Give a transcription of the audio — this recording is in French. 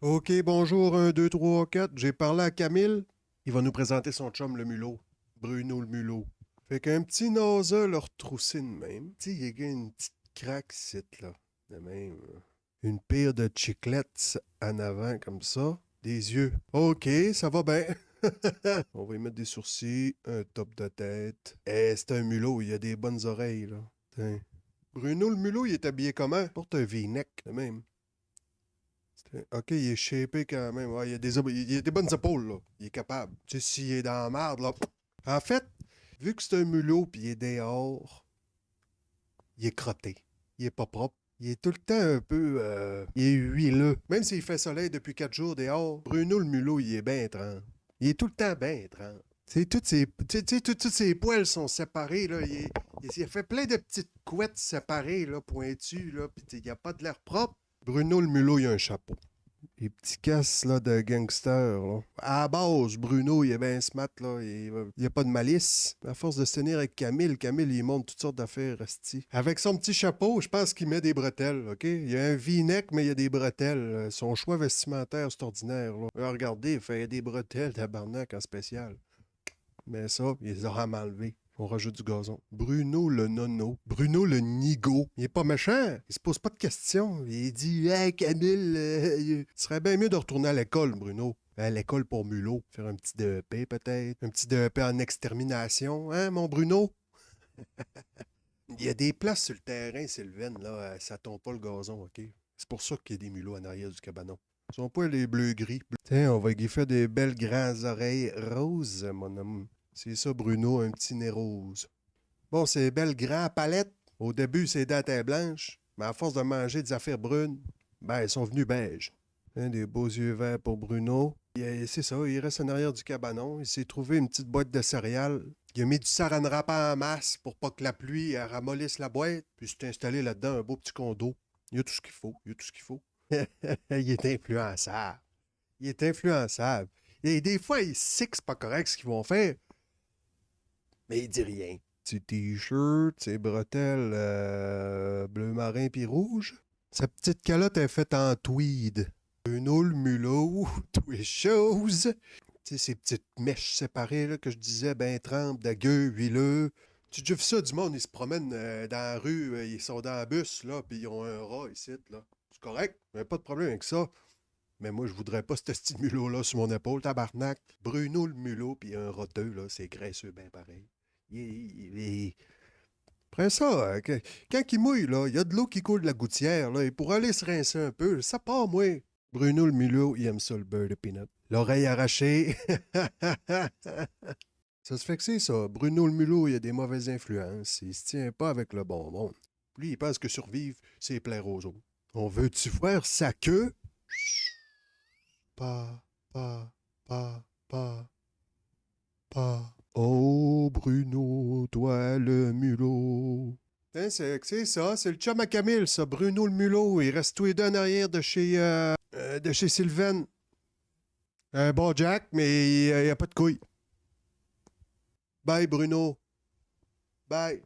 OK, bonjour, 1, 2, 3, 4. J'ai parlé à Camille. Il va nous présenter son chum, le mulot. Bruno le mulot. Fait qu'un petit nasa le retroussé de même. Tu sais, il y a une petite craque ici, là. De même. Une paire de chiclettes en avant, comme ça. Des yeux. OK, ça va bien. On va y mettre des sourcils, un top de tête. Eh, c'est un mulot, il a des bonnes oreilles, là. Tiens. Bruno le mulot, il est habillé comment? Porte un V-neck, de même. OK, il est shapé quand même. Ouais, il a des bonnes épaules, là. Il est capable. Tu sais, s'il est dans la merde, là. En fait, vu que c'est un mulot puis il est dehors, il est crotté. Il est pas propre. Il est tout le temps un peu. Il est huileux. Même s'il fait soleil depuis 4 jours dehors, Bruno le mulot, il est bien étrange. Il est tout le temps bien étrange. Toutes ses poils sont séparés, là. Il a fait plein de petites couettes séparées, là, pointues, là. Puis il n'y a pas de l'air propre. Bruno le mulot, il a un chapeau. Les petits casses là, de gangsters. Là. À la base, Bruno, il est bien smart. Là. Il n'y a pas de malice. À force de se tenir avec Camille, Camille, il montre toutes sortes d'affaires. Esti. Avec son petit chapeau, je pense qu'il met des bretelles. OK? Il y a un V-neck, mais il y a des bretelles. Son choix vestimentaire, c'est ordinaire. Là. Regardez, il fait des bretelles, tabarnak, en spécial. Mais ça, il les aura enlevés. On rajoute du gazon. Bruno le nono. Bruno le nigo. Il est pas méchant. Il se pose pas de questions. Il dit Hey Camille, il serait bien mieux de retourner à l'école, Bruno. À l'école pour mulot. Faire un petit DEP peut-être. Un petit DEP en extermination. Hein, mon Bruno? Il y a des places sur le terrain, Sylvain, là. Ça tombe pas le gazon, OK? C'est pour ça qu'il y a des mulots en arrière du cabanon. Ils sont pas les bleus-gris. Tiens, on va lui faire des belles grandes oreilles roses, mon homme. C'est ça, Bruno, un petit nez rose. Bon, ces belles grandes palettes, au début, c'est dents étaient blanches, mais à force de manger des affaires brunes, ben, elles sont venues beiges. Hein, des beaux yeux verts pour Bruno. C'est ça, il reste en arrière du cabanon. Il s'est trouvé une petite boîte de céréales. Il a mis du saran wrap en masse pour pas que la pluie ramollisse la boîte. Puis il s'est installé là-dedans un beau petit condo. Il y a tout ce qu'il faut. Il y a tout ce qu'il faut. Il est influençable. Il est influençable. Et des fois, il sait que c'est pas correct ce qu'ils vont faire, mais il dit rien. Petit t-shirt, ses bretelles bleu marin puis rouge. Sa petite calotte est faite en tweed. Un le mulot, tout les choses. Tu sais, ces petites mèches séparées là, que je disais, ben trempes, d'agueux, huileux. Tu as déjà vu ça, du monde, ils se promènent dans la rue, ils sont dans un bus, là, puis ils ont un rat ici, là. C'est correct, mais pas de problème avec ça. Mais moi, je voudrais pas ce petit mulot-là sur mon épaule, tabarnak. Bruno le mulot, puis un roteux, là, c'est graisseux, ben pareil. Après ça, quand il mouille, là, il y a de l'eau qui coule de la gouttière, là, et pour aller se rincer un peu, ça part, moi. Bruno le mulot, il aime ça, le beurre de peanut. L'oreille arrachée. Ça se fait que c'est ça. Bruno le mulot, il a des mauvaises influences. Il se tient pas avec le bon monde. Lui, il pense que survivre, c'est plaire aux autres. On veut-tu voir sa queue? Pas, pas, pas, pas, pas. Oh, Bruno, toi le mulot. Hein, c'est ça, c'est le chum à Camille, ça, Bruno le mulot. Il reste tous les deux en arrière de chez Sylvain. Un bon Jack, mais il n'y a pas de couilles. Bye, Bruno. Bye.